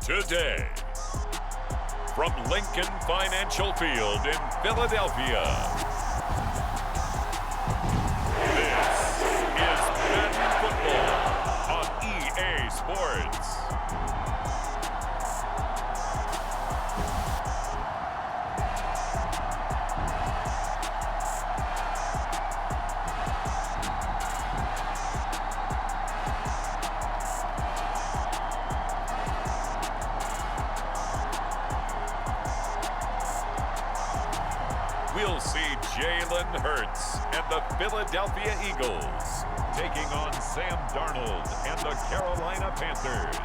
today. From Lincoln Financial Field in Philadelphia, this is Madden Football on EA Sports. We'll see Jalen Hurts and the Philadelphia Eagles taking on Sam Darnold and the Carolina Panthers.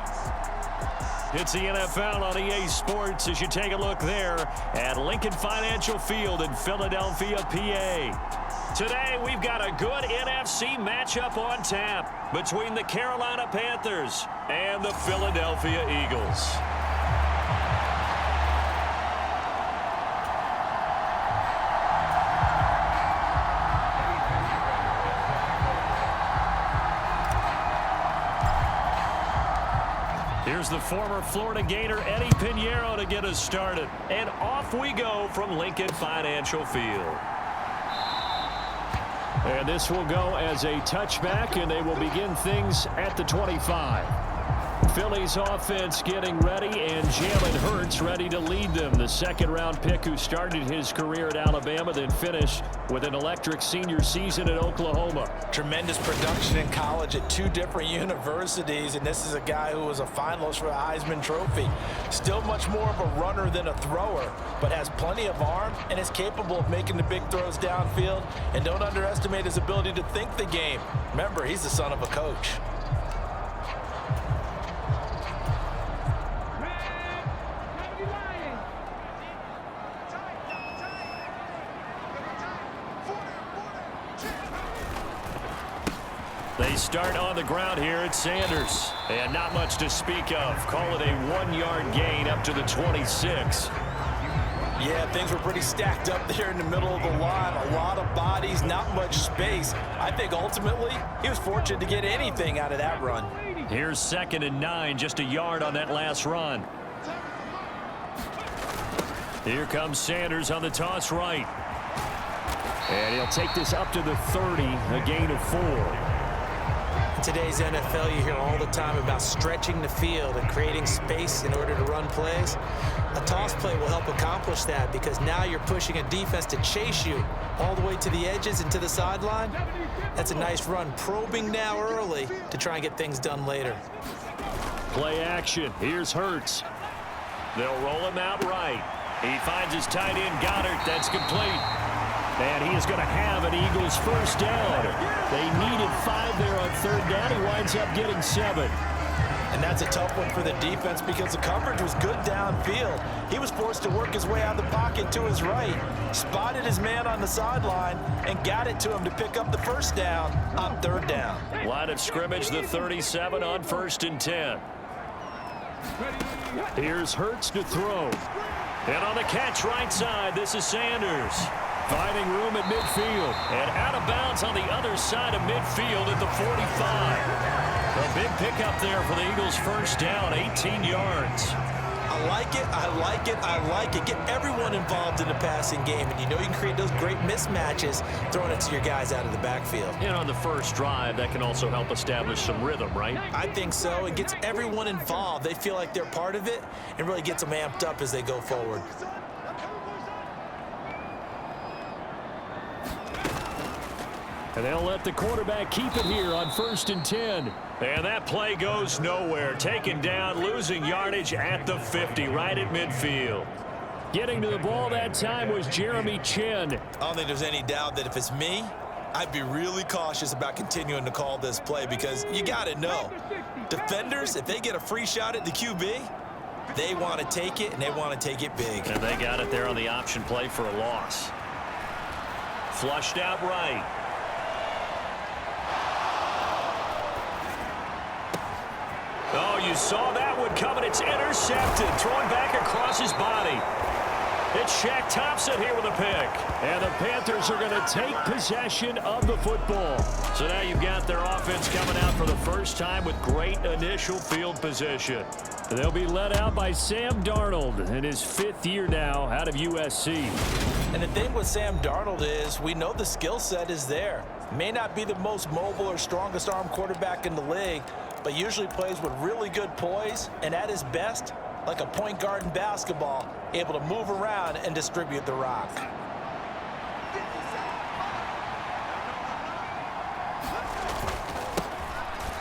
It's the NFL on EA Sports as you take a look there at Lincoln Financial Field in Philadelphia, PA. Today, we've got a good NFC matchup on tap between the Carolina Panthers and the Philadelphia Eagles. Here's the former Florida Gator Eddie Pinheiro to get us started. And off we go from Lincoln Financial Field. And this will go as a touchback, and they will begin things at the 25. Philly's offense getting ready, and Jalen Hurts ready to lead them. The second-round pick who started his career at Alabama, then finished with an electric senior season at Oklahoma. Tremendous production in college at two different universities, and this is a guy who was a finalist for the Heisman Trophy. Still much more of a runner than a thrower, but has plenty of arm and is capable of making the big throws downfield. And don't underestimate his ability to think the game. Remember, he's the son of a coach. They start on the ground here at Sanders. And not much to speak of. Call it a 1-yard gain up to the 26. Yeah, things were pretty stacked up there in the middle of the line. A lot of bodies, not much space. I think ultimately he was fortunate to get anything out of that run. Here's 2nd and 9, just a yard on that last run. Here comes Sanders on the toss right. And he'll take this up to the 30, a gain of 4. In today's NFL, you hear all the time about stretching the field and creating space in order to run plays. A toss play will help accomplish that because now you're pushing a defense to chase you all the way to the edges and to the sideline. That's a nice run, probing now early to try and get things done later. Play action. Here's Hurts. They'll roll him out right. He finds his tight end, Goddard. That's complete. And he is going to have an Eagles first down. They needed 5 there on 3rd down. He winds up getting 7. And that's a tough one for the defense because the coverage was good downfield. He was forced to work his way out of the pocket to his right, spotted his man on the sideline, and got it to him to pick up the first down on 3rd down. Line of scrimmage, the 37 on 1st and 10. Here's Hurts to throw. And on the catch right side, this is Sanders. Finding room at midfield. And out of bounds on the other side of midfield at the 45. A big pickup there for the Eagles' first down, 18 yards. I like it, I like it, I like it. Get everyone involved in the passing game, and you know you can create those great mismatches throwing it to your guys out of the backfield. And on the first drive, that can also help establish some rhythm, right? I think so. It gets everyone involved. They feel like they're part of it and really gets them amped up as they go forward. And they'll let the quarterback keep it here on 1st and 10. And that play goes nowhere. Taken down, losing yardage at the 50, right at midfield. Getting to the ball that time was Jeremy Chin. I don't think there's any doubt that if it's me, I'd be really cautious about continuing to call this play because you got to know, defenders, if they get a free shot at the QB, they want to take it, and they want to take it big. And they got it there on the option play for a loss. Flushed out right. Oh, you saw that one coming. It's intercepted. Thrown back across his body. It's Shaq Thompson here with a pick. And the Panthers are going to take possession of the football. So now you've got their offense coming out for the first time with great initial field position. They'll be led out by Sam Darnold in his 5th year now out of USC. And the thing with Sam Darnold is we know the skill set is there. May not be the most mobile or strongest arm quarterback in the league, but usually plays with really good poise, and at his best, like a point guard in basketball, able to move around and distribute the rock.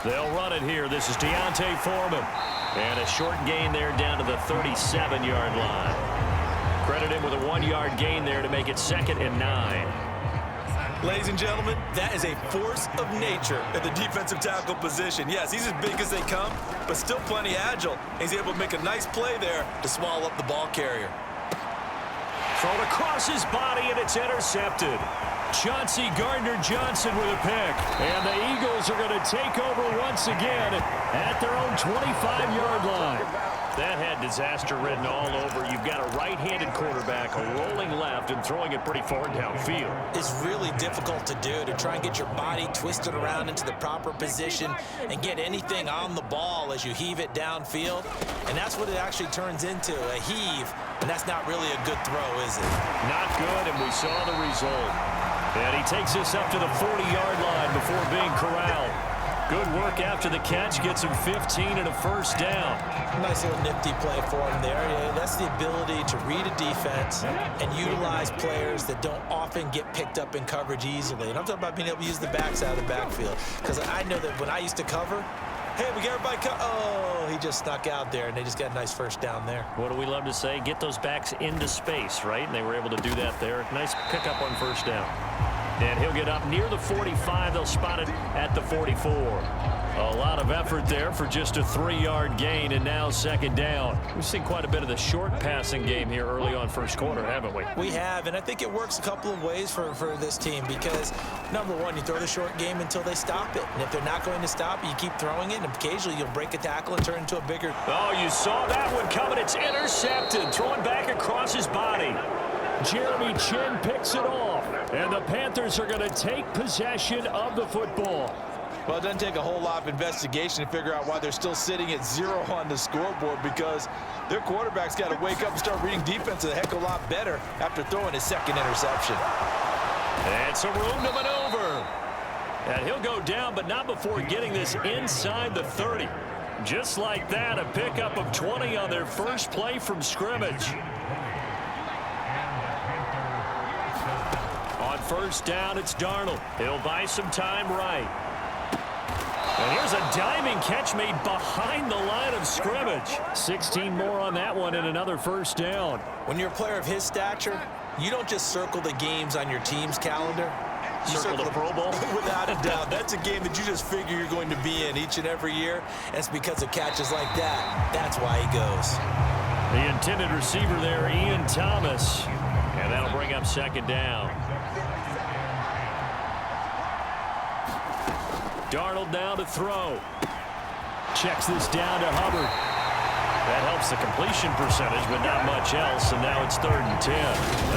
They'll run it here. This is Deontay Foreman. And a short gain there down to the 37-yard line. Credit him with a 1-yard gain there to make it 2nd and 9. Ladies and gentlemen, that is a force of nature at the defensive tackle position. Yes, he's as big as they come, but still plenty agile. He's able to make a nice play there to swallow up the ball carrier. Thrown across his body, and it's intercepted. Chauncey Gardner-Johnson with a pick. And the Eagles are going to take over once again at their own 25-yard line. That had disaster written all over. You've got a right-handed quarterback, a rolling left, and throwing it pretty far downfield. It's really difficult to do, to try and get your body twisted around into the proper position and get anything on the ball as you heave it downfield. And that's what it actually turns into, a heave. And that's not really a good throw, is it? Not good, and we saw the result. And he takes us up to the 40-yard line before being corralled. Good work after the catch, gets him 15 and a first down. Nice little nifty play for him there. Yeah, that's the ability to read a defense and utilize players that don't often get picked up in coverage easily. And I'm talking about being able to use the backs out of the backfield. Because I know that when I used to cover, hey, we got everybody oh, he just snuck out there, and they just got a nice first down there. What do we love to say? Get those backs into space, right? And they were able to do that there. Nice pickup on first down. And he'll get up near the 45. They'll spot it at the 44. A lot of effort there for just a 3-yard gain, and now 2nd down. We've seen quite a bit of the short passing game here early on first quarter, haven't we? We have, and I think it works a couple of ways for this team because, number one, you throw the short game until they stop it. And if they're not going to stop it, you keep throwing it, and occasionally you'll break a tackle and turn into a bigger. Oh, you saw that one coming. It's intercepted. Throwing back across his body. Jeremy Chin picks it off, and the Panthers are going to take possession of the football. Well, it doesn't take a whole lot of investigation to figure out why they're still sitting at 0 on the scoreboard, because their quarterback's got to wake up and start reading defense a heck of a lot better after throwing his 2nd interception. And some room to maneuver. And he'll go down, but not before getting this inside the 30. Just like that, a pickup of 20 on their first play from scrimmage. On first down, it's Darnold. He'll buy some time right. And here's a diving catch made behind the line of scrimmage. 16 more on that one and another first down. When you're a player of his stature, you don't just circle the games on your team's calendar. You circle the Pro Bowl? Without a doubt. That's a game that you just figure you're going to be in each and every year. And it's because of catches like that. That's why he goes. The intended receiver there, Ian Thomas. And that'll bring up 2nd down. Darnold now to throw. Checks this down to Hubbard. That helps the completion percentage, but not much else, and now it's 3rd and 10.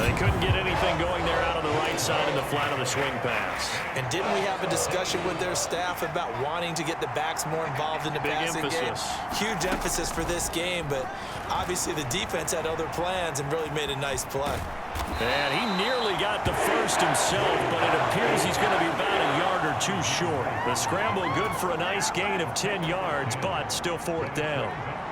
They couldn't get anything going there out on the right side in the flat of the swing pass. And didn't we have a discussion with their staff about wanting to get the backs more involved in the passing game? Huge emphasis for this game, but obviously the defense had other plans and really made a nice play. And he nearly got the first himself, but it appears he's going to be about a yard or 2 short. The scramble good for a nice gain of 10 yards, but still 4th down.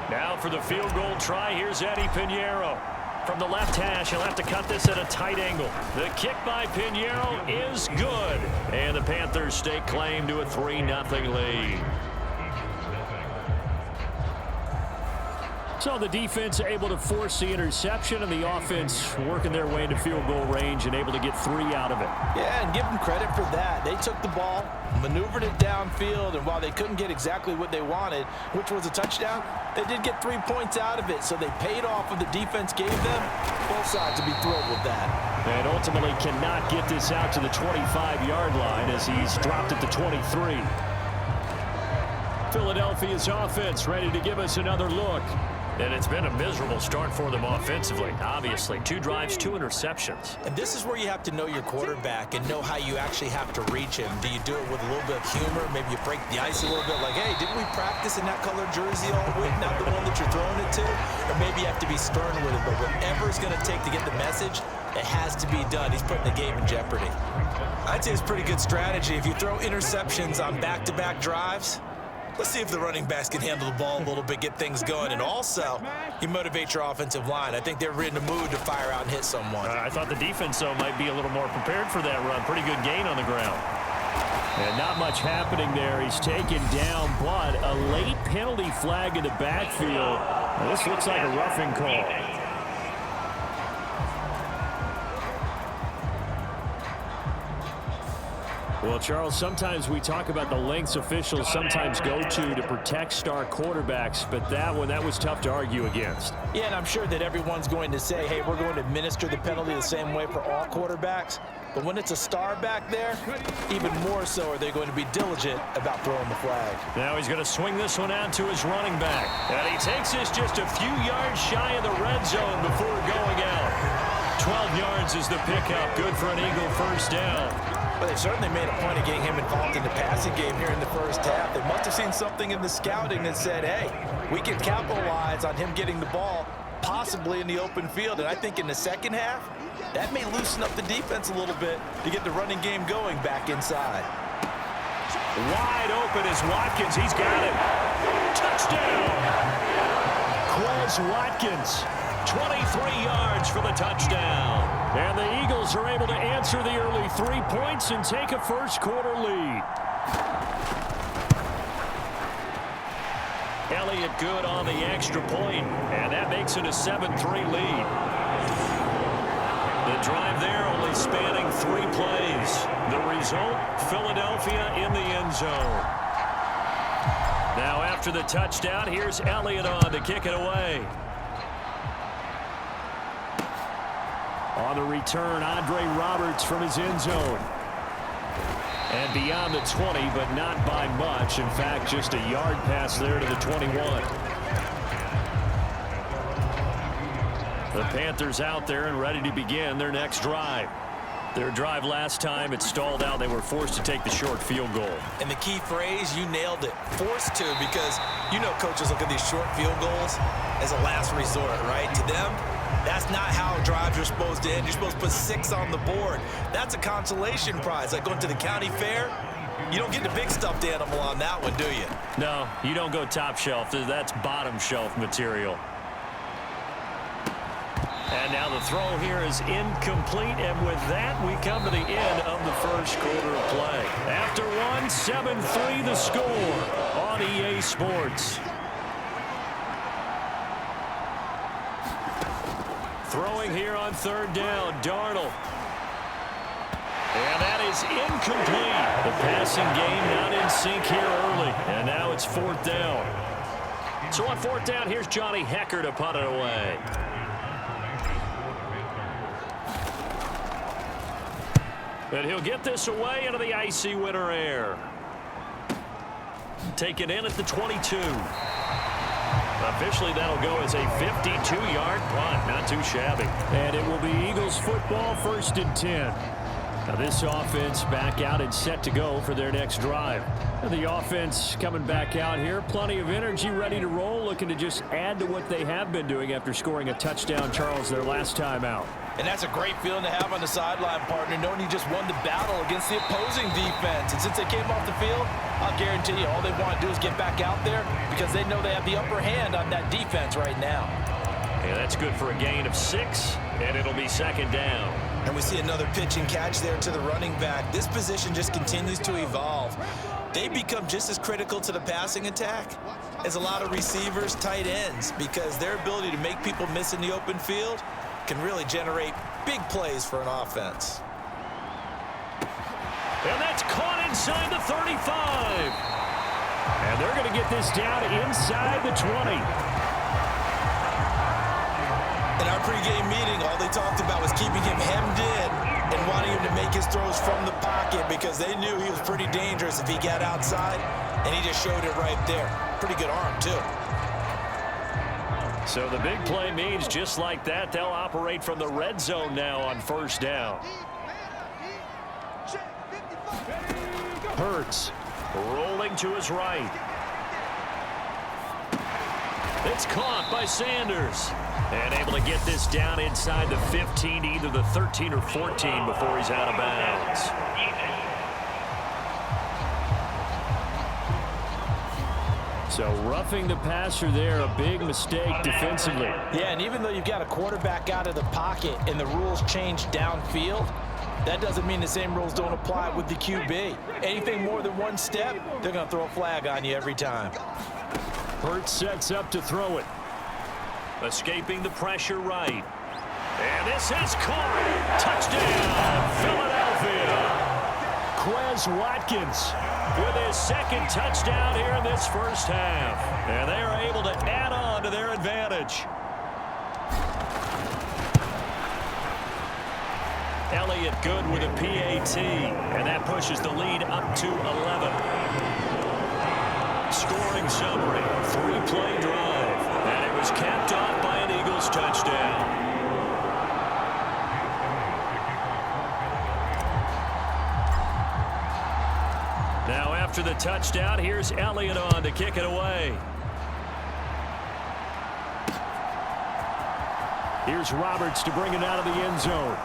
Now for the field goal try, here's Eddie Pinheiro. From the left hash, he'll have to cut this at a tight angle. The kick by Pinheiro is good. And the Panthers stake claim to a 3-0 lead. So the defense able to force the interception, and the offense working their way into field goal range and able to get 3 out of it. Yeah, and give them credit for that. They took the ball, maneuvered it downfield, and while they couldn't get exactly what they wanted, which was a touchdown, they did get 3 points out of it, so they paid off what the defense gave them. Both sides to be thrilled with that. And ultimately cannot get this out to the 25-yard line as he's dropped it to 23. Philadelphia's offense ready to give us another look. And it's been a miserable start for them offensively, obviously. 2 drives, 2 interceptions. And this is where you have to know your quarterback and know how you actually have to reach him. Do you do it with a little bit of humor? Maybe you break the ice a little bit like, hey, didn't we practice in that colored jersey all week, not the one that you're throwing it to? Or maybe you have to be stern with it, but whatever it's going to take to get the message, it has to be done. He's putting the game in jeopardy. I'd say it's pretty good strategy. If you throw interceptions on back-to-back drives, let's see if the running backs can handle the ball a little bit, get things going, and also you motivate your offensive line. I think they're in the mood to fire out and hit someone. I thought the defense, though, might be a little more prepared for that run. Pretty good gain on the ground. And not much happening there. He's taken down, but a late penalty flag in the backfield. Now, this looks like a roughing call. Well, Charles, sometimes we talk about the lengths officials sometimes go to protect star quarterbacks, but that was tough to argue against. Yeah, and I'm sure that everyone's going to say, hey, we're going to administer the penalty the same way for all quarterbacks. But when it's a star back there, even more so are they going to be diligent about throwing the flag. Now he's going to swing this one out to his running back. And he takes this just a few yards shy of the red zone before going out. 12 yards is the pickup. Good for an Eagle first down. Well, they certainly made a point of getting him involved in the passing game here in the first half. They must have seen something in the scouting that said, hey, we can capitalize on him getting the ball possibly in the open field. And I think in the second half, that may loosen up the defense a little bit to get the running game going back inside. Wide open is Watkins. He's got it. Touchdown! Quez Watkins, 23 yards for the touchdown. And the Eagles are able to answer the early 3 points and take a first-quarter lead. Elliott good on the extra point, and that makes it a 7-3 lead. The drive there only spanning 3 plays. The result, Philadelphia in the end zone. Now after the touchdown, here's Elliott on to kick it away. On the return, Andre Roberts from his end zone. And beyond the 20, but not by much. In fact, just a yard pass there to the 21. The Panthers out there and ready to begin their next drive. Their drive last time, it stalled out. They were forced to take the short field goal. And the key phrase, you nailed it. Forced to, because you know coaches look at these short field goals as a last resort, right? To them, that's not how drives are supposed to end. You're supposed to put 6 on the board. That's a consolation prize. Like going to the county fair, you don't get the big stuffed animal on that one, do you? No, you don't go top shelf. That's bottom shelf material. And now the throw here is incomplete, and with that, we come to the end of the first quarter of play. After one, 7-3 the score on EA Sports. Throwing here on third down, Darnold. And that is incomplete. The passing game not in sync here early, and now it's fourth down. So on fourth down, here's Johnny Hecker to punt it away. And he'll get this away into the icy winter air. Taken in at the 22. Officially, that'll go as a 52-yard punt. Not too shabby. And it will be Eagles football, 1st and 10. Now this offense back out and set to go for their next drive. And the offense coming back out here. Plenty of energy, ready to roll, looking to just add to what they have been doing after scoring a touchdown, Charles, their last time out. And that's a great feeling to have on the sideline, partner, knowing you just won the battle against the opposing defense. And since they came off the field, I'll guarantee you all they want to do is get back out there because they know they have the upper hand on that defense right now. And that's good for a gain of 6, and it'll be 2nd down. And we see another pitch and catch there to the running back. This position just continues to evolve. They become just as critical to the passing attack as a lot of receivers, tight ends, because their ability to make people miss in the open field can really generate big plays for an offense. And that's caught inside the 35. And they're going to get this down inside the 20. In our pregame meeting, all they talked about was keeping him hemmed in and wanting him to make his throws from the pocket because they knew he was pretty dangerous if he got outside, and he just showed it right there. Pretty good arm, too. So the big play means just like that, they'll operate from the red zone now on first down. Hurts rolling to his right. It's caught by Sanders. And able to get this down inside the 15 to either the 13 or 14 before he's out of bounds. So roughing the passer there, a big mistake defensively. Yeah, and even though you've got a quarterback out of the pocket and the rules change downfield, that doesn't mean the same rules don't apply with the QB. Anything more than one step, they're going to throw a flag on you every time. Hurts sets up to throw it. Escaping the pressure right. And this is caught. Touchdown, Philadelphia. Quez Watkins with his second touchdown here in this first half. And they are able to add on to their advantage. Elliott good with a PAT. And that pushes the lead up to 11. Scoring summary, 3-play drive. And it was capped off by an Eagles touchdown. Now after the touchdown, here's Elliott on to kick it away. Here's Roberts to bring it out of the end zone.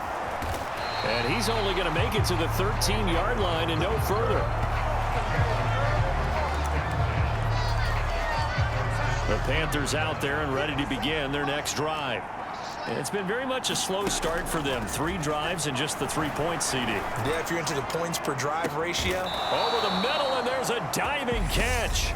And he's only going to make it to the 13-yard line and no further. The Panthers out there and ready to begin their next drive. And it's been very much a slow start for them. 3 drives and just the 3 points, CD. Yeah, if you're into the points per drive ratio. Over the middle, and there's a diving catch.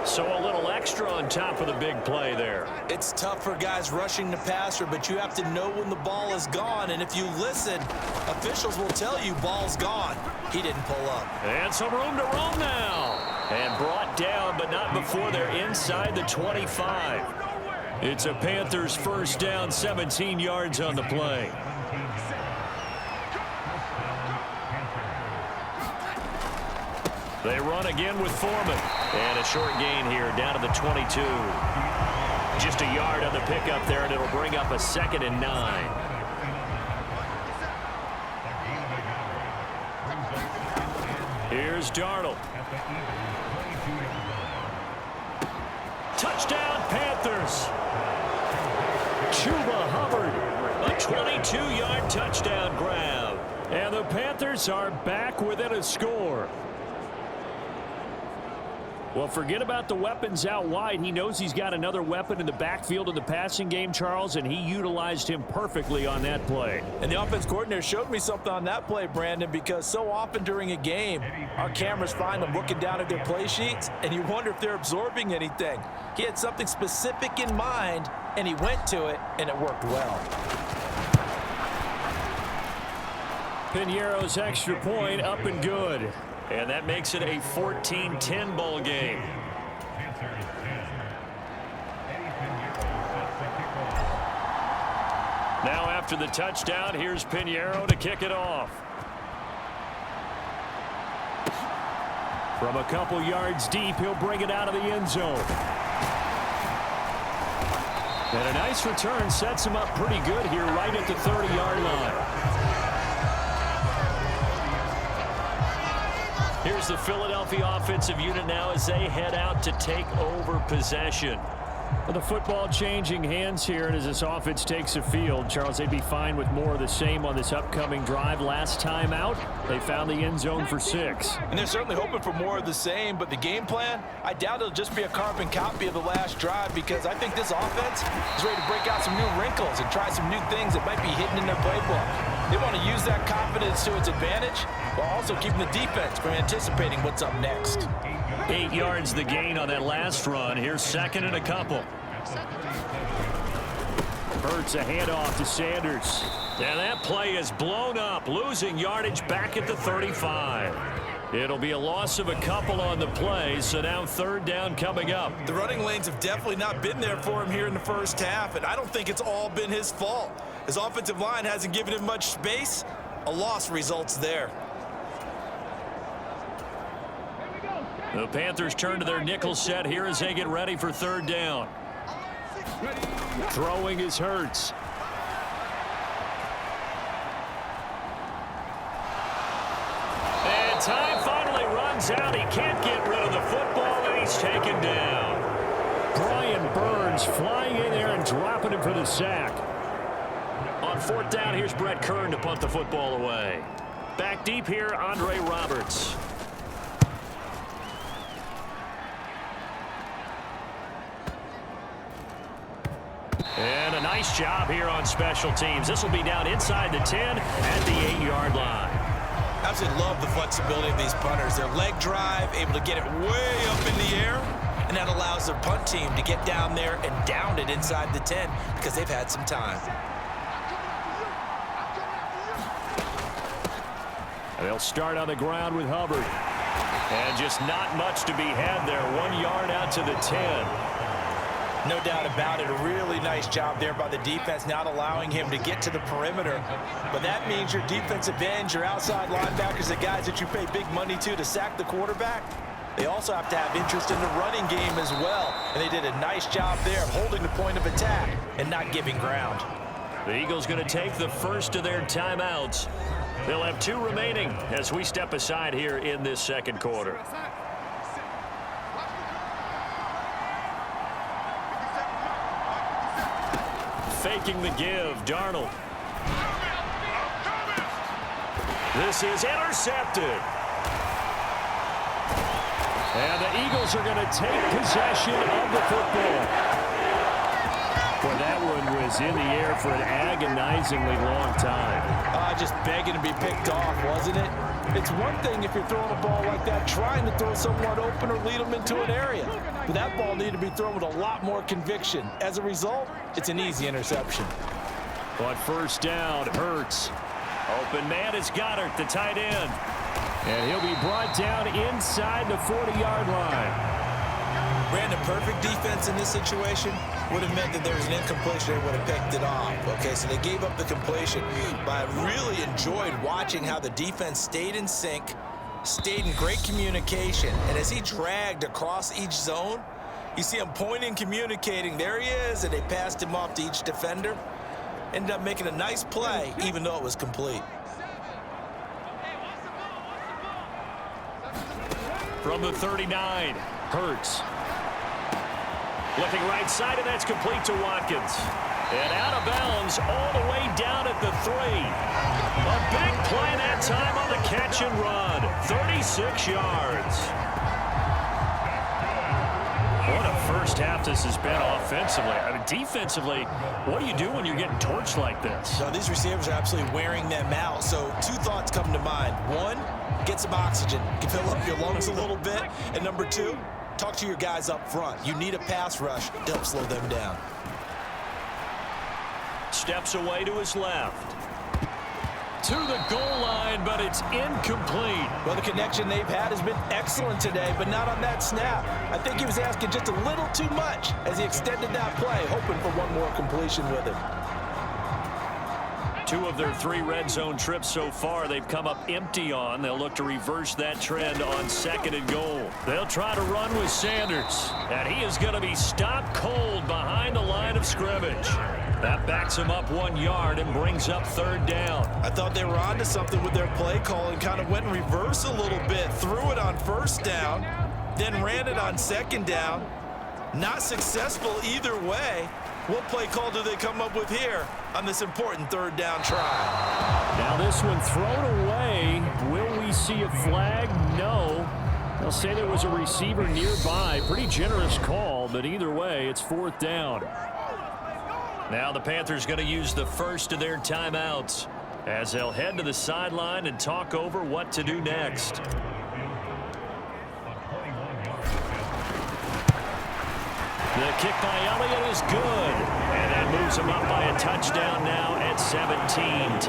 So a little extra on top of the big play there. It's tough for guys rushing the passer, but you have to know when the ball is gone. And if you listen, officials will tell you ball's gone. He didn't pull up. And some room to roam now. And brought down, but not before they're inside the 25. It's a Panthers first down, 17 yards on the play. They run again with Foreman. And a short gain here down to the 22. Just a yard on the pickup there, and it'll bring up a 2nd and 9. Here's Darnold. Touchdown, Panthers. Chuba Hubbard. A 22-yard touchdown grab. And the Panthers are back within a score. Well, forget about the weapons out wide. He knows he's got another weapon in the backfield of the passing game, Charles, and he utilized him perfectly on that play. And the offense coordinator showed me something on that play, Brandon, because so often during a game, our cameras find them looking down at their play sheets, and you wonder if they're absorbing anything. He had something specific in mind, and he went to it, and it worked well. Piñeiro's extra point up and good. And that makes it a 14-10 ball game. Now after the touchdown, here's Piñeiro to kick it off. From a couple yards deep, he'll bring it out of the end zone. And a nice return sets him up pretty good here right at the 30-yard line. Here's the Philadelphia offensive unit now as they head out to take over possession. Well, the football changing hands here, and as this offense takes the field, Charles, they'd be fine with more of the same on this upcoming drive. Last time out, they found the end zone for 6. And they're certainly hoping for more of the same, but the game plan, I doubt it'll just be a carbon copy of the last drive, because I think this offense is ready to break out some new wrinkles and try some new things that might be hidden in their playbook. They want to use that confidence to its advantage while also keeping the defense from anticipating what's up next. 8 yards the gain on that last run. Here's 2nd and a couple. Hurts a handoff to Sanders. And that play is blown up, losing yardage back at the 35. It'll be a loss of a couple on the play, so now 3rd down coming up. The running lanes have definitely not been there for him here in the first half, and I don't think it's all been his fault. His offensive line hasn't given him much space, A loss results there. The Panthers turn to their nickel set here as they get ready for third down. Throwing is Hurts. And time finally runs out. He can't get rid of the football, and he's taken down. Brian Burns flying in there and dropping him for the sack. On fourth down, here's Brett Kern to punt the football away. Back deep here, Andre Roberts. And a nice job here on special teams. This will be down inside the 10 at the 8-yard line. Absolutely love the flexibility of these punters. Their leg drive, able to get it way up in the air, and that allows their punt team to get down there and down it inside the 10 because they've had some time. They'll start on the ground with Hubbard. And just not much to be had there. 1 yard out to the 10. No doubt about it. A really nice job there by the defense, not allowing him to get to the perimeter. But that means your defensive ends, your outside linebackers, the guys that you pay big money to sack the quarterback, they also have to have interest in the running game as well. And they did a nice job there of holding the point of attack and not giving ground. The Eagles going to take the first of their timeouts. They'll have 2 remaining as we step aside here in this second quarter. Faking the give, Darnold. This is intercepted. And the Eagles are going to take possession of the football. Well, that one was in the air for an agonizingly long time. Just begging to be picked off, wasn't it? It's one thing if you're throwing a ball like that, trying to throw someone open or lead them into an area. But that ball needed to be thrown with a lot more conviction. As a result, it's an easy interception. On first down, Hurts. Open man is Goddard, the tight end. And he'll be brought down inside the 40-yard line. Brandon, perfect defense in this situation would have meant that there was an incompletion. They would have picked it off. Okay, so they gave up the completion. But I really enjoyed watching how the defense stayed in sync, stayed in great communication. And as he dragged across each zone, you see him pointing, communicating. There he is, and they passed him off to each defender. Ended up making a nice play, even though it was complete. From the 39, Hurts. Looking right side, and that's complete to Watkins. And out of bounds all the way down at the 3. A big play that time on the catch and run. 36 yards. What a first half this has been offensively. I mean, defensively, what do you do when you're getting torched like this? No, these receivers are absolutely wearing them out. So 2 thoughts come to mind. 1, get some oxygen. You can fill up your lungs a little bit. And number 2, talk to your guys up front. You need a pass rush to help slow them down. Steps away to his left. To the goal line, but it's incomplete. Well, the connection they've had has been excellent today, but not on that snap. I think he was asking just a little too much as he extended that play, hoping for one more completion with him. 2 of their 3 red zone trips so far they've come up empty on. They'll look to reverse that trend on 2nd and goal. They'll try to run with Sanders, and he is going to be stopped cold behind the line of scrimmage. That backs him up 1 yard and brings up 3rd down. I thought they were onto something with their play call and kind of went in reverse a little bit, threw it on 1st down, then ran it on 2nd down. Not successful either way. What play call do they come up with here on this important 3rd down try? Now this one thrown away. Will we see a flag? No. They'll say there was a receiver nearby. Pretty generous call, but either way, it's 4th down. Now the Panthers going to use the first of their timeouts as they'll head to the sideline and talk over what to do next. The kick by Elliott is good, and that moves him up by a touchdown now at 17-10.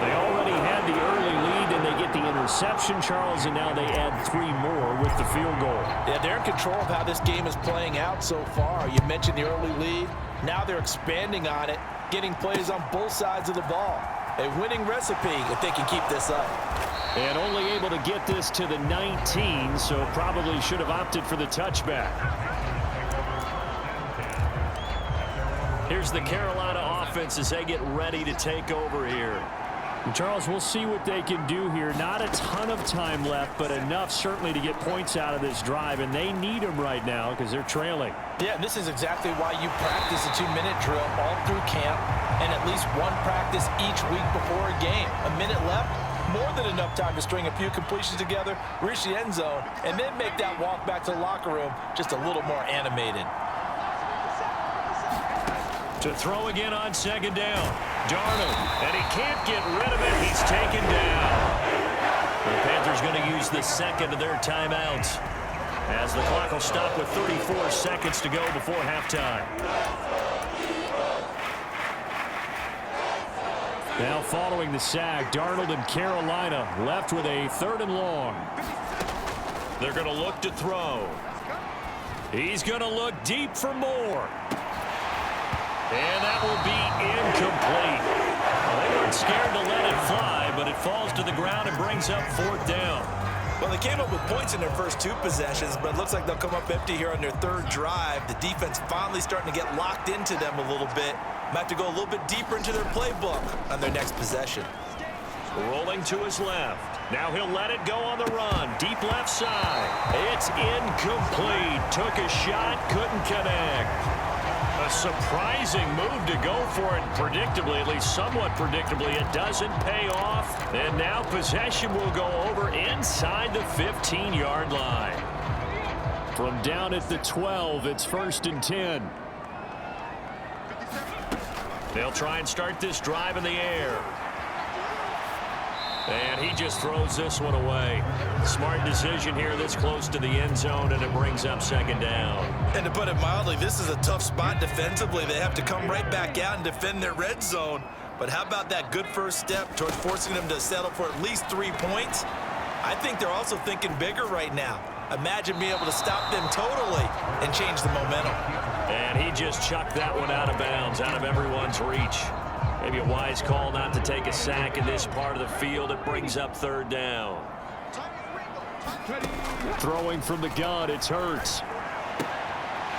They already had the early lead, and they get the interception. interception, Charles, and now they add 3 more with the field goal. Yeah, they're in control of how this game is playing out so far. You mentioned the early lead. Now they're expanding on it, getting plays on both sides of the ball. A winning recipe if they can keep this up. And only able to get this to the 19, so probably should have opted for the touchback. Here's the Carolina offense as they get ready to take over here. And Charles, we'll see what they can do here. Not a ton of time left, but enough certainly to get points out of this drive, and they need them right now because they're trailing. Yeah, this is exactly why you practice a 2-minute drill all through camp and at least one practice each week before a game. A minute left, more than enough time to string a few completions together, reach the end zone, and then make that walk back to the locker room just a little more animated. To throw again on second down. Darnold, and he can't get rid of it. He's taken down. The Panthers going to use the second of their timeouts as the clock will stop with 34 seconds to go before halftime. Now following the sack, Darnold and Carolina left with a 3rd and long. They're going to look to throw. He's going to look deep for more. And that will be incomplete. Well, they weren't scared to let it fly, but it falls to the ground and brings up 4th down. Well, they came up with points in their first 2 possessions, but it looks like they'll come up empty here on their 3rd drive. The defense finally starting to get locked into them a little bit. Might have to go a little bit deeper into their playbook on their next possession. Rolling to his left. Now he'll let it go on the run. Deep left side. It's incomplete. Took a shot, couldn't connect. A surprising move to go for it. Predictably, at least somewhat predictably, it doesn't pay off. And now possession will go over inside the 15-yard line. From down at the 12, it's 1st and 10. They'll try and start this drive in the air. And he just throws this one away. Smart decision here this close to the end zone, and it brings up 2nd down. And to put it mildly, this is a tough spot defensively. They have to come right back out and defend their red zone. But how about that good first step towards forcing them to settle for at least 3 points? I think they're also thinking bigger right now. Imagine being able to stop them totally and change the momentum. And he just chucked that one out of bounds, out of everyone's reach. Maybe a wise call not to take a sack in this part of the field. It brings up 3rd down. Throwing from the gun, it's Hurts.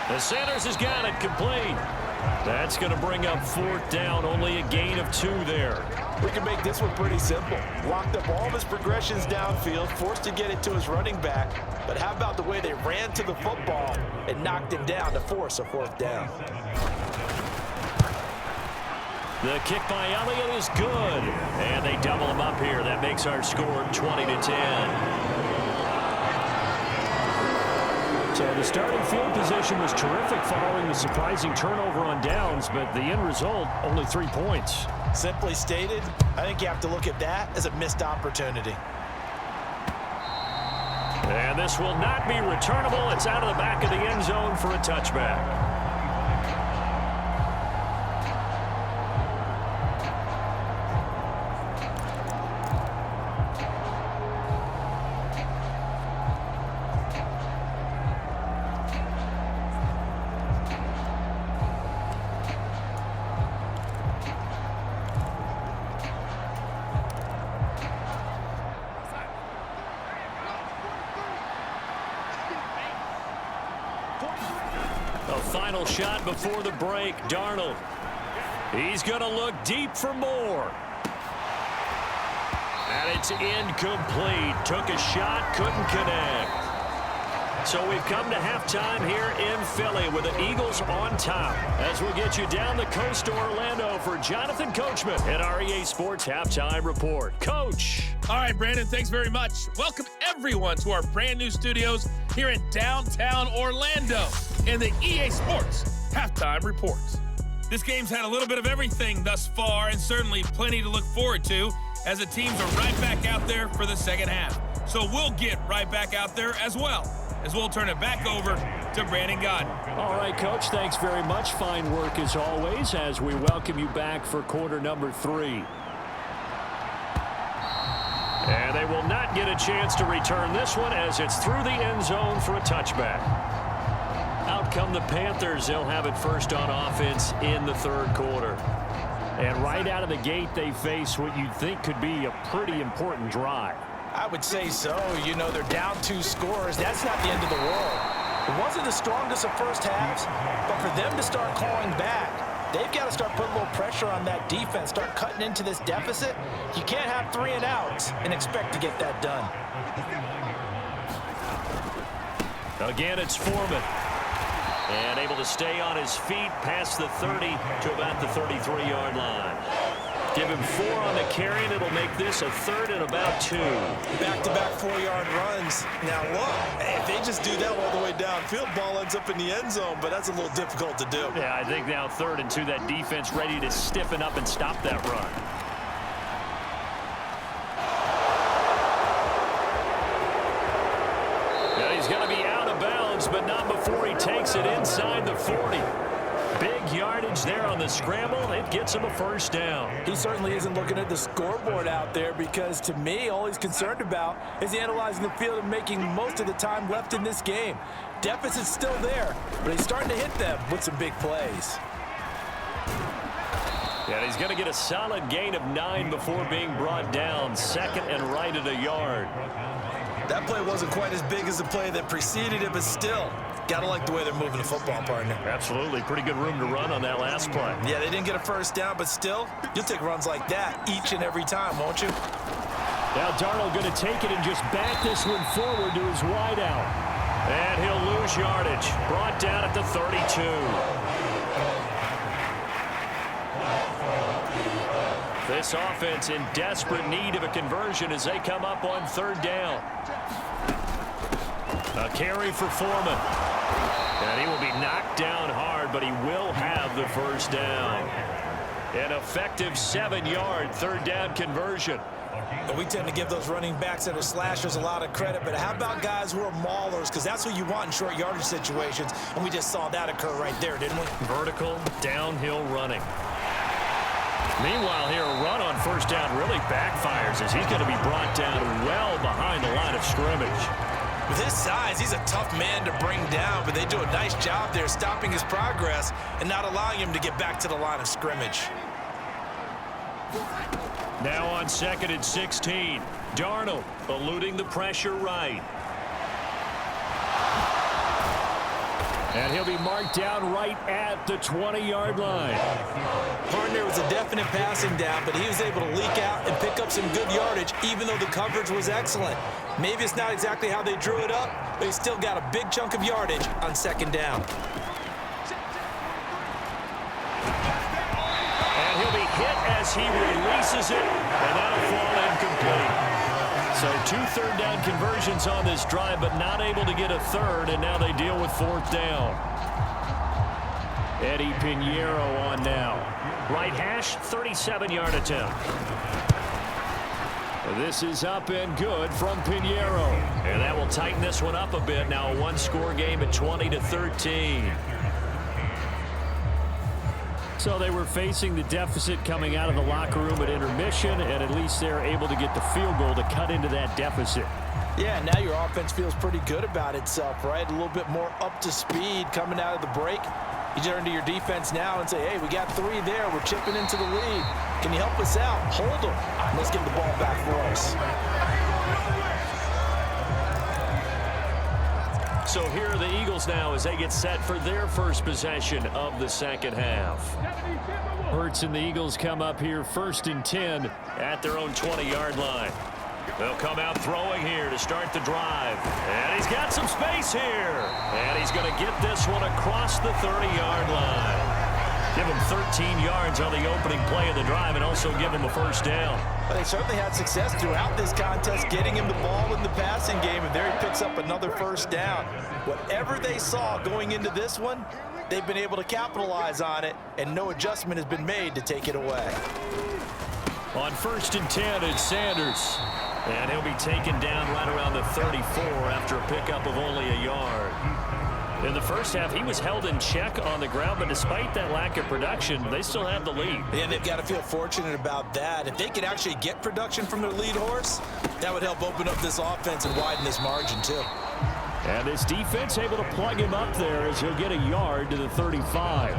The Sanders has got it complete. That's going to bring up 4th down. Only a gain of 2 there. We can make this one pretty simple. Locked up all of his progressions downfield, forced to get it to his running back. But how about the way they ran to the football and knocked him down to force a 4th down? The kick by Elliott is good. And they double him up here. That makes our score 20-10. So the starting field position was terrific following the surprising turnover on downs, but the end result, only 3 points. Simply stated, I think you have to look at that as a missed opportunity. And this will not be returnable. It's out of the back of the end zone for a touchback. A final shot before the break. Darnold. He's going to look deep for more. And it's incomplete. Took a shot, couldn't connect. So we've come to halftime here in Philly with the Eagles on top. As we get you down the coast to Orlando for Jonathan Coachman at our EA Sports Halftime Report. Coach. All right, Brandon, thanks very much. Welcome everyone to our brand new studios here in downtown Orlando in the EA Sports Halftime Report. This game's had a little bit of everything thus far and certainly plenty to look forward to as the teams are right back out there for the second half. So we'll get right back out there as well, as we'll turn it back over to Brandon Godden. All right, Coach, thanks very much. Fine work as always as we welcome you back for quarter number 3. And they will not get a chance to return this one as it's through the end zone for a touchback. Out come the Panthers. They'll have it first on offense in the third quarter. And right out of the gate, they face what you'd think could be a pretty important drive. I would say so. You know, they're down 2 scores. That's not the end of the world. It wasn't the strongest of first halves, but for them to start clawing back, they've got to start putting a little pressure on that defense, start cutting into this deficit. You can't have 3 and outs and expect to get that done. Again, it's Foreman. And able to stay on his feet past the 30 to about the 33-yard line. Give him 4 on the carry, and it'll make this a 3rd and about 2. Back-to-back 4-yard runs. Now, look, if they just do that all the way downfield, ball ends up in the end zone, but that's a little difficult to do. Yeah, I think now 3rd and 2, that defense ready to stiffen up and stop that run. Now he's going to be out of bounds, but not before he takes it inside the 40. Big yardage there on the scramble. It gets him a first down. He certainly isn't looking at the scoreboard out there because, to me, all he's concerned about is analyzing the field and making most of the time left in this game. Deficit's still there, but he's starting to hit them with some big plays. Yeah, he's going to get a solid gain of 9 before being brought down. 2nd and right at a yard. That play wasn't quite as big as the play that preceded it, but still, gotta like the way they're moving the football, partner. Absolutely. Pretty good room to run on that last play. Yeah, they didn't get a first down, but still, you'll take runs like that each and every time, won't you? Now Darnold going to take it and just back this one forward to his wideout. And he'll lose yardage. Brought down at the 32. This offense in desperate need of a conversion as they come up on 3rd down. A carry for Foreman. And he will be knocked down hard, but he will have the first down. An effective 7-yard 3rd down conversion. But we tend to give those running backs that are slashers a lot of credit, but how about guys who are maulers? Because that's what you want in short yardage situations, and we just saw that occur right there, didn't we? Vertical, downhill running. Meanwhile, here, a run on first down really backfires as he's going to be brought down well behind the line of scrimmage. With his size, he's a tough man to bring down, but they do a nice job there stopping his progress and not allowing him to get back to the line of scrimmage. Now on 2nd and 16, Darnold eluding the pressure right. And he'll be marked down right at the 20-yard line. Partner was a definite passing down, but he was able to leak out and pick up some good yardage, even though the coverage was excellent. Maybe it's not exactly how they drew it up, but he still got a big chunk of yardage on 2nd down. And he'll be hit as he releases it, and that'll fall incomplete. So 2 3rd down conversions on this drive, but not able to get a 3rd, and now they deal with 4th down. Eddie Pinheiro on now. Right hash, 37-yard attempt. This is up and good from Pinheiro. And that will tighten this one up a bit. Now a 1-score game at 20-13. So they were facing the deficit coming out of the locker room at intermission, and at least they're able to get the field goal to cut into that deficit. Yeah, now your offense feels pretty good about itself, right? A little bit more up to speed coming out of the break. You turn to your defense now and say, hey, we got 3 there. We're chipping into the lead. Can you help us out? Hold them. Let's get the ball back for us. So here are the Eagles now as they get set for their first possession of the 2nd half. Hurts and the Eagles come up here 1st and 10 at their own 20-yard line. They'll come out throwing here to start the drive. And he's got some space here. And he's going to get this one across the 30-yard line. Give him 13 yards on the opening play of the drive and also give him a first down. Well, they certainly had success throughout this contest getting him the ball in the passing game, and there he picks up another first down. Whatever they saw going into this one, they've been able to capitalize on it, and no adjustment has been made to take it away. On 1st and 10, it's Sanders. And he'll be taken down right around the 34 after a pickup of only a yard. In the first half, he was held in check on the ground, but despite that lack of production, they still have the lead. And they've got to feel fortunate about that. If they could actually get production from their lead horse, that would help open up this offense and widen this margin too. And this defense able to plug him up there as he'll get a yard to the 35.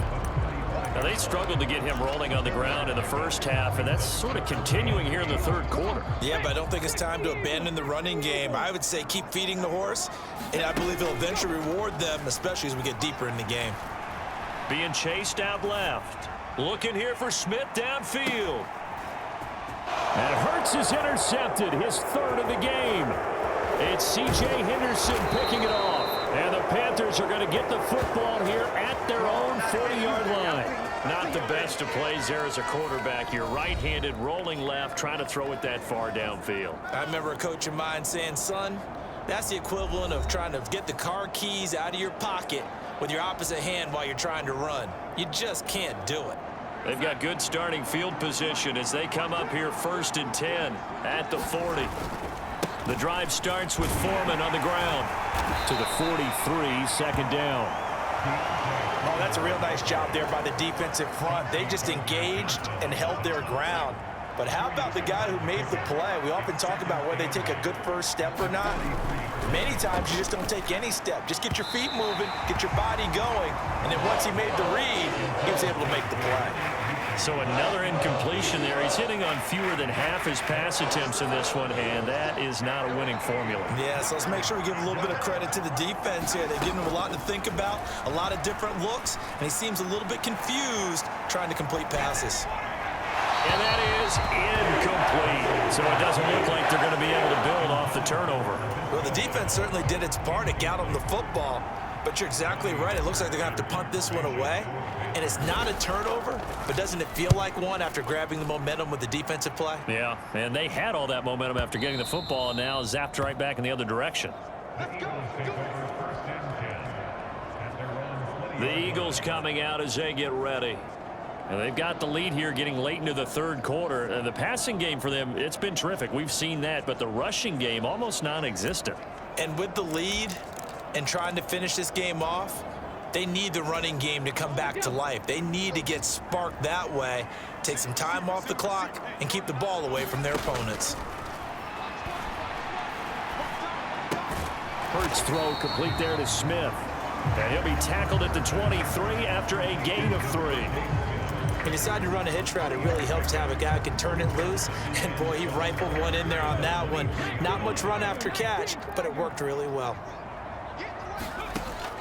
Now, they struggled to get him rolling on the ground in the first half, and that's sort of continuing here in the third quarter. Yeah, but I don't think it's time to abandon the running game. I would say keep feeding the horse, and I believe he'll eventually reward them, especially as we get deeper in the game. Being chased out left. Looking here for Smith downfield. And Hurts is intercepted, his third of the game. It's C.J. Henderson picking it off. And the Panthers are going to get the football here at their own 40-yard line. Not the best of plays there as a quarterback. You're right-handed, rolling left, trying to throw it that far downfield. I remember a coach of mine saying, son, that's the equivalent of trying to get the car keys out of your pocket with your opposite hand while you're trying to run. You just can't do it. They've got good starting field position as they come up here 1st and 10 at the 40. The drive starts with Foreman on the ground to the 43, second down. Oh, that's a real nice job there by the defensive front. They just engaged and held their ground. But how about the guy who made the play? We often talk about whether they take a good first step or not. Many times you just don't take any step. Just get your feet moving, get your body going, and then once he made the read, he was able to make the play. So another incompletion there. He's hitting on fewer than half his pass attempts in this one, and that is not a winning formula. Yeah, so let's make sure we give a little bit of credit to the defense here. They've given him a lot to think about, a lot of different looks, and he seems a little bit confused trying to complete passes. And that is incomplete. So it doesn't look like they're going to be able to build off the turnover. Well, the defense certainly did its part to get them the football, but you're exactly right. It looks like they're going to have to punt this one away. And it's not a turnover, but doesn't it feel like one after grabbing the momentum with the defensive play? Yeah, and they had all that momentum after getting the football, and now zapped right back in the other direction. The Eagles coming out as they get ready. And they've got the lead here getting late into the third quarter. The passing game for them, it's been terrific. We've seen that, but the rushing game almost non-existent. And with the lead and trying to finish this game off, they need the running game to come back to life. They need to get sparked that way, take some time off the clock, and keep the ball away from their opponents. Hurts throw complete there to Smith. And he'll be tackled at the 23 after a gain of 3. He decided to run a hitch route. It really helps to have a guy who can turn it loose. And, boy, he rifled one in there on that one. Not much run after catch, but it worked really well.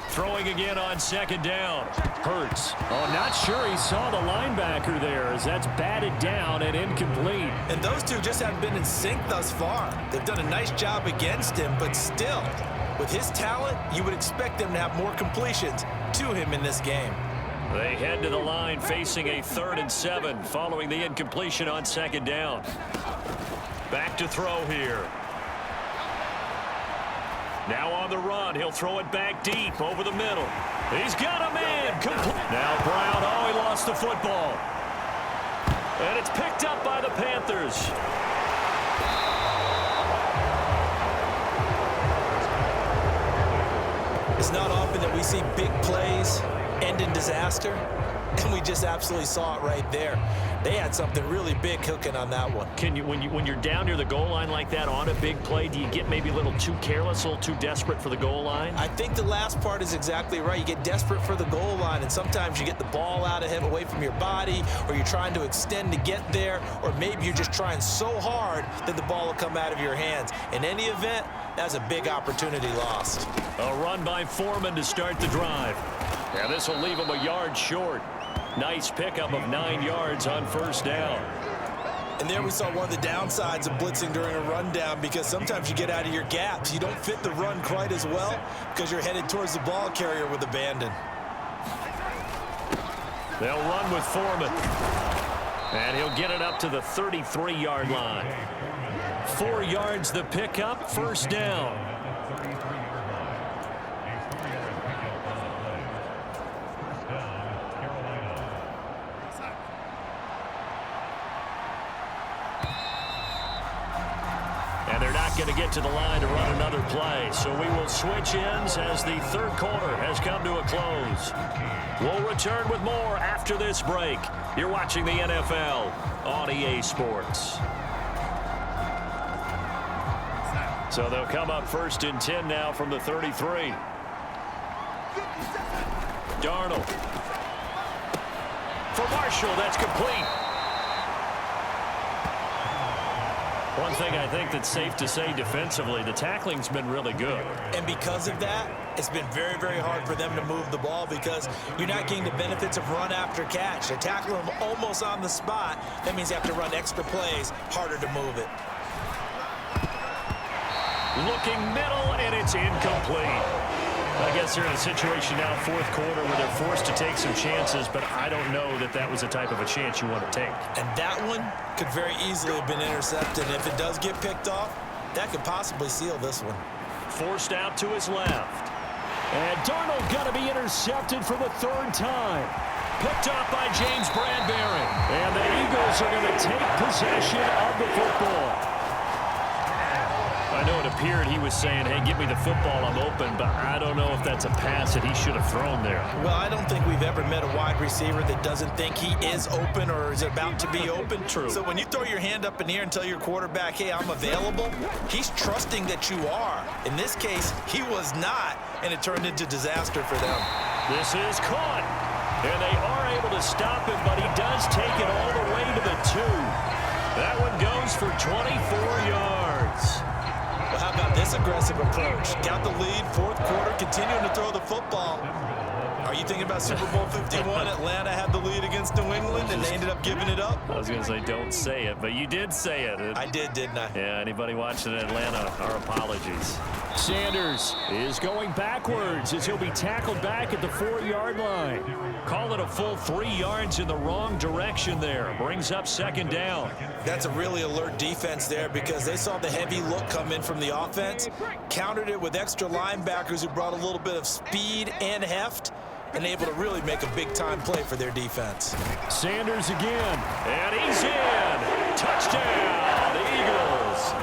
Throwing again on second down. Hurts. Oh, not sure he saw the linebacker there as that's batted down and incomplete. And those two just haven't been in sync thus far. They've done a nice job against him, but still, with his talent, you would expect them to have more completions to him in this game. They head to the line facing a 3rd and 7 following the incompletion on second down. Back to throw here. Now on the run, he'll throw it back deep over the middle. He's got a man. Now Brown, oh, he lost the football. And it's picked up by the Panthers. It's not often that we see big plays end in disaster, and we just absolutely saw it right there. They had something really big cooking on that one. Can you, when you're down near the goal line like that on a big play, do you get maybe a little too careless, a little too desperate for the goal line? I think the last part is exactly right. You get desperate for the goal line, and sometimes you get the ball out of him away from your body, or you're trying to extend to get there, or maybe you're just trying so hard that the ball will come out of your hands. In any event, that's a big opportunity lost. A run by Foreman to start the drive. Now this will leave him a yard short. Nice pickup of 9 yards on first down. And there we saw one of the downsides of blitzing during a rundown, because sometimes you get out of your gaps. You don't fit the run quite as well because you're headed towards the ball carrier with abandon. They'll run with Foreman. And he'll get it up to the 33-yard line. 4 yards the pickup, first down. not going to get to the line to run another play. So we will switch ends as the third quarter has come to a close. We'll return with more after this break. You're watching the NFL on EA Sports. So they'll come up 1st and 10 now from the 33. Darnold. For Marshall, that's complete. One thing I think that's safe to say defensively, the tackling's been really good. And because of that, it's been very, very hard for them to move the ball because you're not getting the benefits of run after catch. They're tackling them almost on the spot. That means you have to run extra plays, harder to move it. Looking middle, and it's incomplete. I guess they're in a situation now, fourth quarter, where they're forced to take some chances, but I don't know that that was the type of a chance you want to take. And that one could very easily have been intercepted. If it does get picked off, that could possibly seal this one. Forced out to his left. And Darnold got to be intercepted for the third time. Picked off by James Bradbury. And the Eagles are going to take possession of the football. I know it appeared he was saying, hey, give me the football, I'm open, but I don't know if that's a pass that he should have thrown there. Well, I don't think we've ever met a wide receiver that doesn't think he is open or is about to be open. True. So when you throw your hand up in the air and tell your quarterback, hey, I'm available, he's trusting that you are. In this case, he was not, and it turned into disaster for them. This is caught, and they are able to stop him, but he does take it all the way to the 2. That one goes for 24 yards. Well, how about this aggressive approach? Got the lead, fourth quarter, continuing to throw the football. Are you thinking about Super Bowl 51? Atlanta had the lead against New England, and they ended up giving it up? I was going to say, don't say it, but you did say it. I did, didn't I? Yeah, anybody watching Atlanta, our apologies. Sanders is going backwards as he'll be tackled back at the 4-yard line. Call it a full 3 yards in the wrong direction there. Brings up second down. That's a really alert defense there because they saw the heavy look come in from the offense, countered it with extra linebackers who brought a little bit of speed and heft, and able to really make a big-time play for their defense. Sanders again, and he's in. Touchdown, Eagles.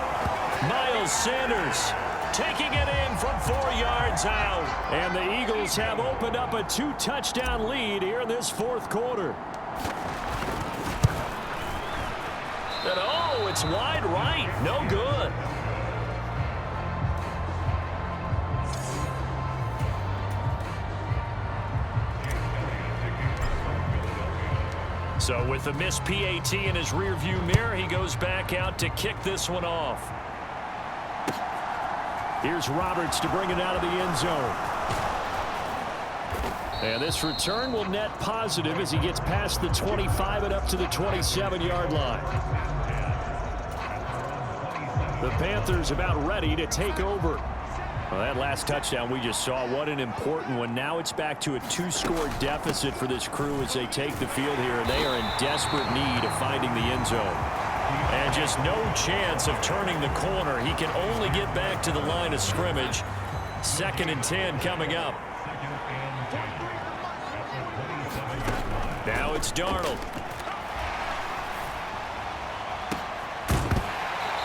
Miles Sanders taking it in from 4 yards out. And the Eagles have opened up a 2-touchdown lead here in this fourth quarter. And oh, it's wide right. No good. So with the missed PAT in his rearview mirror, he goes back out to kick this one off. Here's Roberts to bring it out of the end zone. And this return will net positive as he gets past the 25 and up to the 27-yard line. The Panthers about ready to take over. Well, that last touchdown we just saw, what an important one. Now it's back to a 2-score deficit for this crew as they take the field here, and they are in desperate need of finding the end zone. And just no chance of turning the corner. He can only get back to the line of scrimmage. 2nd and 10 coming up. Now it's Darnold.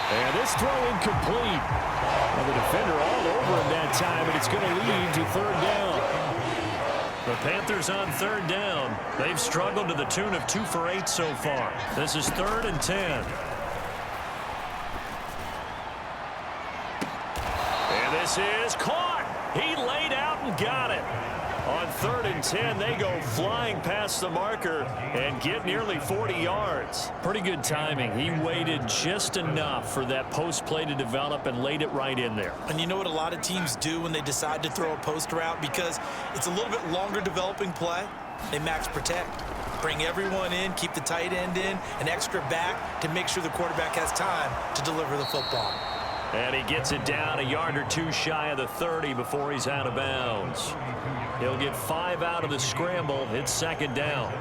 And this throw incomplete. Well, the defender all over him that time, and it's going to lead to 3rd down. The Panthers on 3rd down. They've struggled to the tune of 2 for 8 so far. This is 3rd and 10. And this is caught. He laid out and got it. On 3rd and 10, they go flying past the marker and get nearly 40 yards. Pretty good timing. He waited just enough for that post play to develop and laid it right in there. And you know what a lot of teams do when they decide to throw a post route? Because it's a little bit longer developing play, they max protect. Bring everyone in, keep the tight end in, an extra back to make sure the quarterback has time to deliver the football. And he gets it down a yard or 2 shy of the 30 before he's out of bounds. He'll get 5 out of the scramble. It's 2nd down.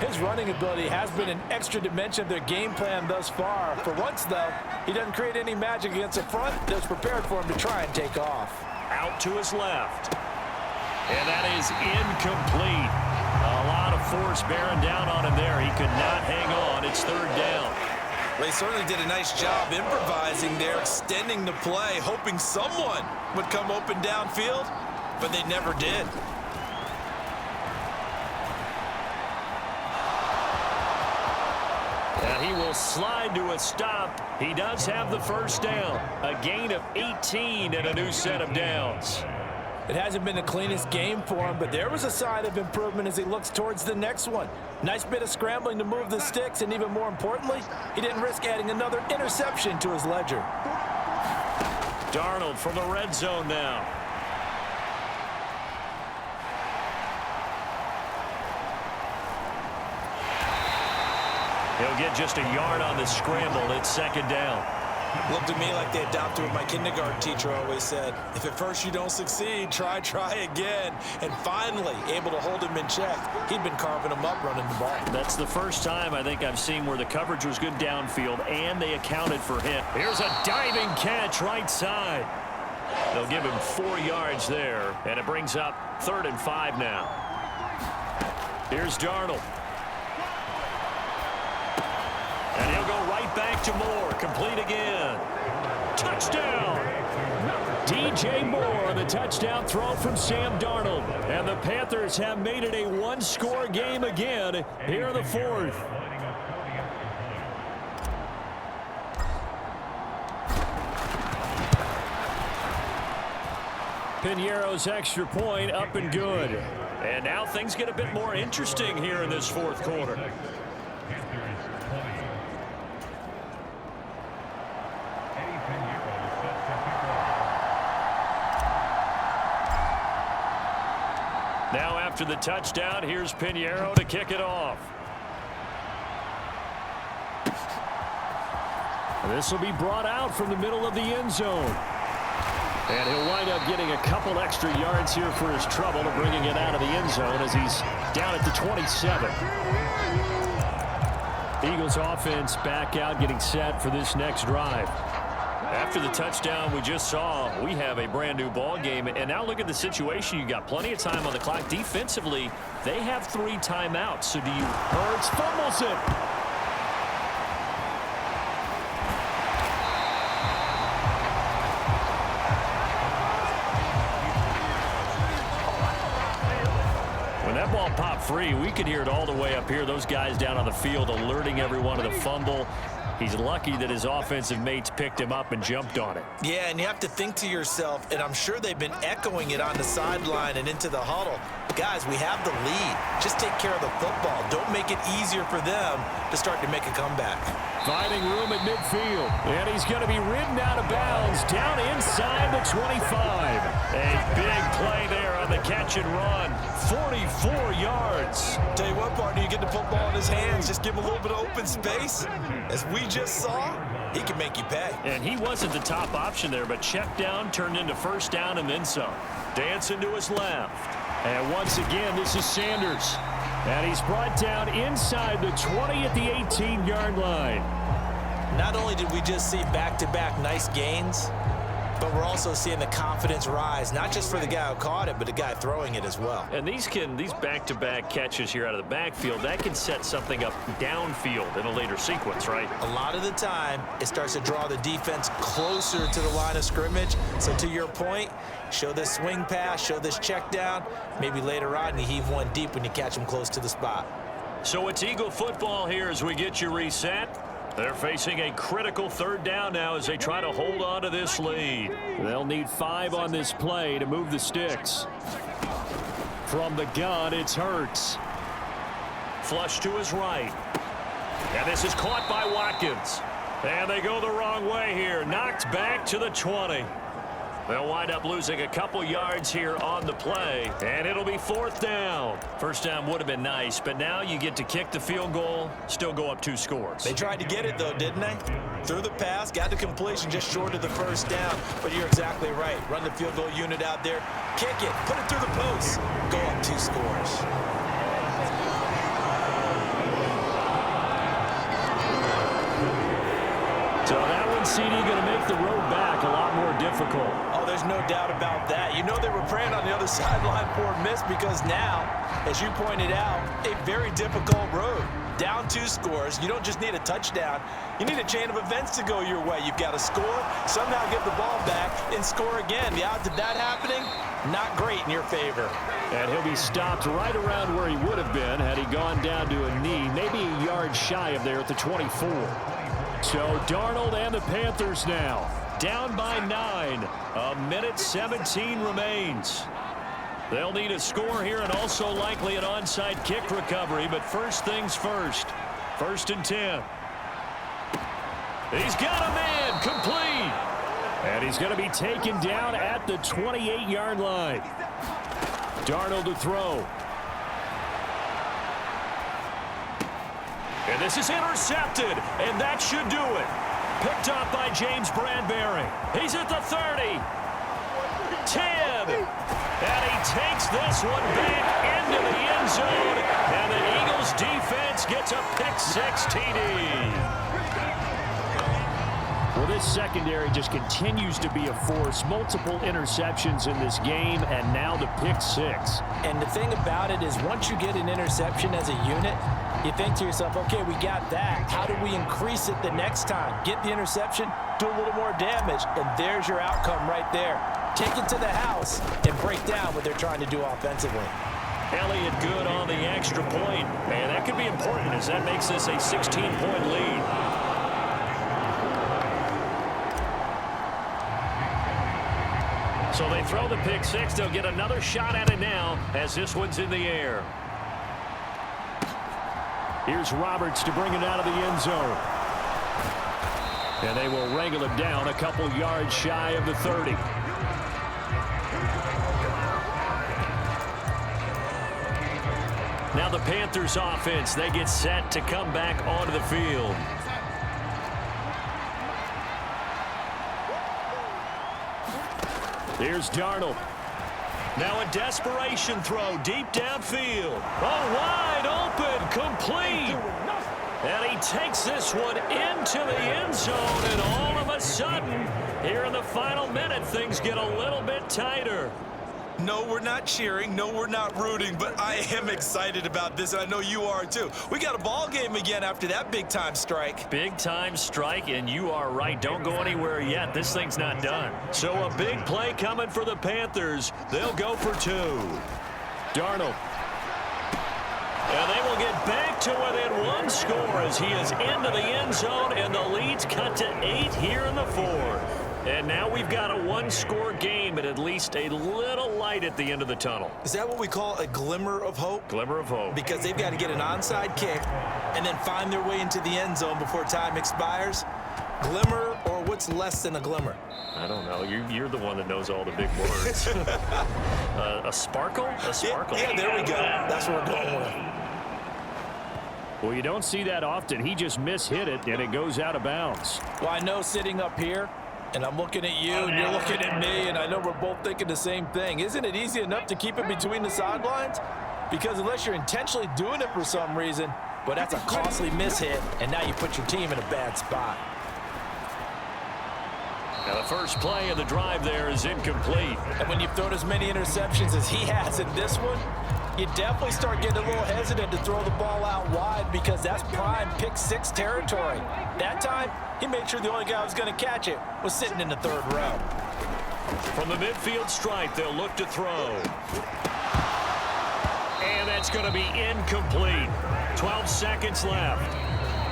His running ability has been an extra dimension of their game plan thus far. For once, though, he doesn't create any magic against the front that's prepared for him to try and take off. Out to his left. And that is incomplete. A lot of force bearing down on him there. He could not hang on. It's 3rd down. They certainly did a nice job improvising there, extending the play, hoping someone would come open downfield, but they never did. And he will slide to a stop. He does have the first down. A gain of 18 and a new set of downs. It hasn't been the cleanest game for him, but there was a sign of improvement as he looks towards the next one. Nice bit of scrambling to move the sticks, and even more importantly, he didn't risk adding another interception to his ledger. Darnold from the red zone now. He'll get just a yard on the scramble. It's second down. Looked to me like they adopted what my kindergarten teacher always said. If at first you don't succeed, try again. And finally, able to hold him in check. He'd been carving him up running the ball. That's the first time I think I've seen where the coverage was good downfield and they accounted for him. Here's a diving catch right side. They'll give him 4 yards there, and it brings up 3rd and 5 now. Here's Darnold. And he'll go right back to Moore. Complete again. Touchdown! DJ Moore on the touchdown throw from Sam Darnold. And the Panthers have made it a one-score game again here in the 4th. Piñeiro's extra point up and good. And now things get a bit more interesting here in this 4th quarter. Now after the touchdown, here's Piñeiro to kick it off. This will be brought out from the middle of the end zone. And he'll wind up getting a couple extra yards here for his trouble of bringing it out of the end zone as he's down at the 27. Eagles offense back out getting set for this next drive. After the touchdown we just saw, we have a brand new ball game. And now look at the situation. You got plenty of time on the clock. Defensively, they have 3 timeouts. So do you... Hurts fumbles it. When that ball popped free, we could hear it all the way up here. Those guys down on the field alerting everyone of the fumble. He's lucky that his offensive mates picked him up and jumped on it. Yeah, and you have to think to yourself, and I'm sure they've been echoing it on the sideline and into the huddle. Guys, we have the lead. Just take care of the football. Don't make it easier for them to start to make a comeback. Finding room at midfield. And he's going to be ridden out of bounds down inside the 25. A big play there on the catch and run. 44 yards. Tell you what, partner, you get the football in his hands, just give him a little bit of open space. As we just saw, he can make you pay. And he wasn't the top option there, but check down turned into first down and then some. Dancing to his left. And once again, this is Sanders. And he's brought down inside the 20 at the 18-yard line. Not only did we just see back-to-back nice gains, but we're also seeing the confidence rise, not just for the guy who caught it, but the guy throwing it as well. And these back-to-back catches here out of the backfield, that can set something up downfield in a later sequence, right? A lot of the time, it starts to draw the defense closer to the line of scrimmage. So to your point, show this swing pass, show this check down. Maybe later on, you heave one deep when you catch him close to the spot. So it's Eagle football here as we get you reset. They're facing a critical 3rd down now as they try to hold on to this lead. They'll need 5 on this play to move the sticks. From the gun, it's Hurts. Flush to his right. And this is caught by Watkins. And they go the wrong way here. Knocked back to the 20. They'll wind up losing a couple yards here on the play, and it'll be 4th down. First down would have been nice, but now you get to kick the field goal, still go up 2 scores. They tried to get it, though, didn't they? Threw the pass, got the completion just short of the first down, but you're exactly right. Run the field goal unit out there, kick it, put it through the post, go up 2 scores. So that one, CD, going to make the road back a lot more difficult. Oh, there's no doubt about that. You know they were praying on the other sideline for a miss because now, as you pointed out, a very difficult road. down 2 scores. You don't just need a touchdown. You need a chain of events to go your way. You've got to score, somehow get the ball back, and score again. The odds of that happening, not great in your favor. And he'll be stopped right around where he would have been had he gone down to a knee, maybe a yard shy of there at the 24. So Darnold and the Panthers now down by 9. A minute 17 remains. They'll need a score here and also likely an onside kick recovery, but first things first. 1st and 10. He's got a man, complete. And he's going to be taken down at the 28-yard line. Darnold to throw. And this is intercepted, and that should do it. Picked off by James Bradbury. He's at the 30. 10. And he takes this one back into the end zone. And the Eagles defense gets a pick-6 TD. Well, this secondary just continues to be a force. Multiple interceptions in this game, and now the pick-6. And the thing about it is once you get an interception as a unit, you think to yourself, okay, we got that. How do we increase it the next time? Get the interception, do a little more damage, and there's your outcome right there. Take it to the house and break down what they're trying to do offensively. Elliott good on the extra point. And that could be important as that makes this a 16-point lead. So they throw the pick-6. They'll get another shot at it now as this one's in the air. Here's Roberts to bring it out of the end zone. And they will wrangle it down a couple yards shy of the 30. Now the Panthers offense, they get set to come back onto the field. Here's Darnold. Now a desperation throw deep downfield. Oh, wide open, complete. And he takes this one into the end zone, and all of a sudden, here in the final minute, things get a little bit tighter. No, we're not cheering. No, we're not rooting, but I am excited about this, and I know you are too. We got a ball game again after that big-time strike. Big-time strike, and you are right. Don't go anywhere yet. This thing's not done. So a big play coming for the Panthers. They'll go for 2. Darnold. And they will get back to within 1 score as he is into the end zone, and the lead's cut to 8 here in the 4th. And now we've got a 1-score game and at least a little light at the end of the tunnel. Is that what we call a glimmer of hope? Glimmer of hope. Because they've got to get an onside kick and then find their way into the end zone before time expires. Glimmer, or what's less than a glimmer? I don't know. You're the one that knows all the big words. A sparkle? A sparkle. Yeah, there we go. That's what we're going with. Well, you don't see that often. He just mishit it, and it goes out of bounds. Well, I know sitting up here, and I'm looking at you, and you're looking at me, and I know we're both thinking the same thing. Isn't it easy enough to keep it between the sidelines? Because unless you're intentionally doing it for some reason, but that's a costly mishit, and now you put your team in a bad spot. Now the first play of the drive there is incomplete. And when you've thrown as many interceptions as he has in this one, you definitely start getting a little hesitant to throw the ball out wide because that's prime pick-6 territory. That time, he made sure the only guy who was going to catch it was sitting in the 3rd row. From the midfield stripe, they'll look to throw. And that's going to be incomplete. 12 seconds left.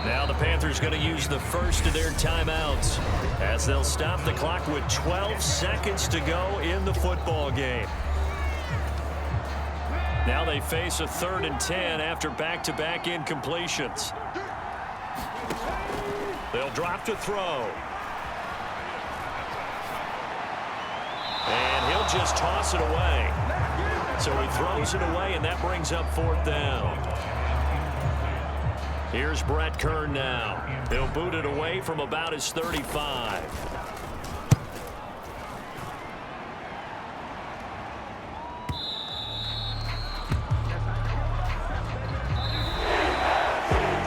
Now the Panthers going to use the first of their timeouts as they'll stop the clock with 12 seconds to go in the football game. Now they face a 3rd and 10 after back-to-back incompletions. They'll drop to throw. And he'll just toss it away. So he throws it away, and that brings up 4th down. Here's Brett Kern now. He'll boot it away from about his 35.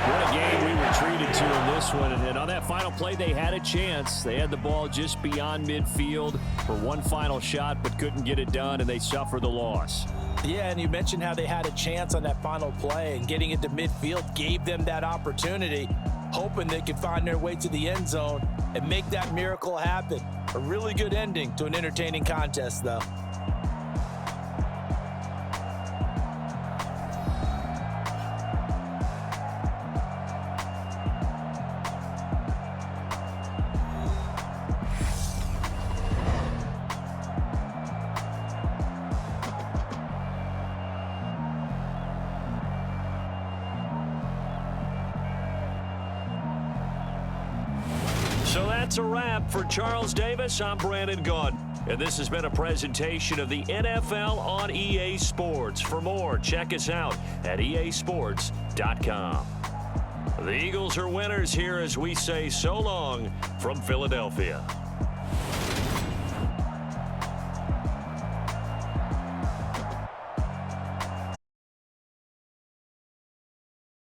What a game we were treated to in this one. And on that final play, they had a chance. They had the ball just beyond midfield for one final shot, but couldn't get it done, and they suffer the loss. Yeah, and you mentioned how they had a chance on that final play, and getting it to midfield gave them that opportunity, hoping they could find their way to the end zone and make that miracle happen. A really good ending to an entertaining contest, though. So that's a wrap for Charles Davis. I'm Brandon Gaudin, and this has been a presentation of the NFL on EA Sports. For more, check us out at easports.com. The Eagles are winners here as we say so long from Philadelphia.